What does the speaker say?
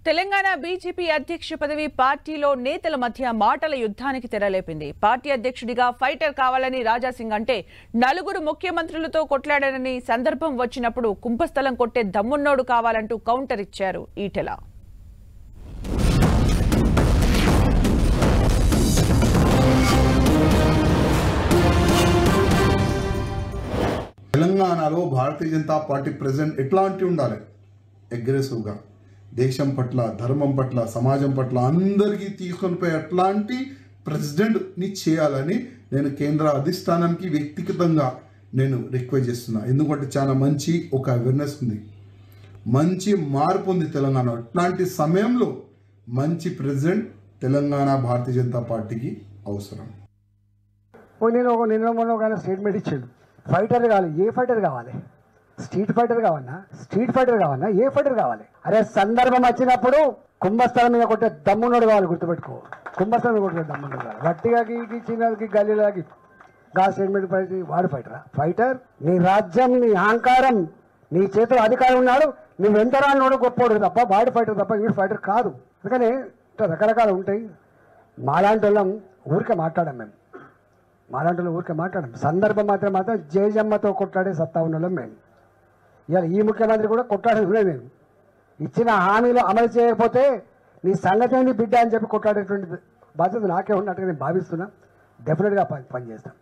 Telangana BJP అధ్యక్ష పదవి పార్టీలో నేతల మధ్య మాటల యుద్ధానికి తెరలేపింది. పార్టీ అధ్యక్షుడిగా ఫైటర్ కావాలని రాజాసింగ్ అంటే నలుగురు ముఖ్యమంత్రులతో కొట్లాడారని, సందర్భం వచ్చినప్పుడు కుంభస్థలం కొట్టే దమ్మున్నోడు కావాలంటూ కౌంటర్ ఇచ్చారు ఈటెల. తెలంగాణలో భారతీయ జనతా పార్టీ ప్రెసిడెంట్ ఎట్లాంటి ఉండాలి? అగ్రెసివ్గా దేశం పట్ల, ధర్మం పట్ల, సమాజం పట్ల అందరికీ తీసుకొని పోయి అట్లాంటి ప్రెసిడెంట్ని చేయాలని నేను కేంద్ర అధిష్టానానికి వ్యక్తిగతంగా నేను రిక్వెస్ట్ చేస్తున్నా. ఎందుకంటే చాలా మంచి ఒక అవేర్నెస్ ఉంది, మంచి మార్పు ఉంది తెలంగాణ. అట్లాంటి సమయంలో మంచి ప్రెసిడెంట్ తెలంగాణ భారతీయ జనతా పార్టీకి అవసరం. నిన్న మొన్న ఒక స్టేట్మెంట్ ఇచ్చాడు, ఫైటర్ కావాలి. ఏ ఫైటర్ కావాలి? స్ట్రీట్ ఫైటర్ కావాలన్నా, స్ట్రీట్ ఫైటర్ కావాలన్నా, ఏ ఫైటర్ కావాలి? అరే సందర్భం వచ్చినప్పుడు కుంభస్థలం మీద కొట్టే దమ్మున్నోడు కావాలి. గుర్తుపెట్టుకో, కుంభస్థలం మీద కొట్టే దమ్మున్నోడు కావాలి. గట్టిగాకి చిన్నకి గల్లీలాకి గా స్టేట్మెంట్ వాడు ఫైటరా? ఫైటర్ నీ రాజ్యం, నీ అహంకారం, నీ చేతిలో అధికారం ఉన్నాడు, నువ్వు ఎంత రానోడు గొప్పోడు తప్ప వాడు ఫైటర్ తప్ప వీడు ఫైటర్ కాదు. అందుకని రకరకాలు ఉంటాయి. మాలాంటి వాళ్ళం ఊరికే మాట్లాడాం, మాలాంటి ఊరికే మాట్లాడాం. సందర్భం మాత్రం జేజమ్మతో కొట్లాడే సత్తా ఉన్న వాళ్ళం మేము. ఇవాళ ఈ ముఖ్యమంత్రి కూడా కొట్లాడేది మేము. ఇచ్చిన హామీలు అమలు చేయకపోతే నీ సంగతి ఏంటి బిడ్డ అని చెప్పి కొట్లాడేటువంటి బాధ్యత నాకే ఉన్నట్టుగా నేను భావిస్తున్నా. డెఫినెట్గా పనిచేస్తాను.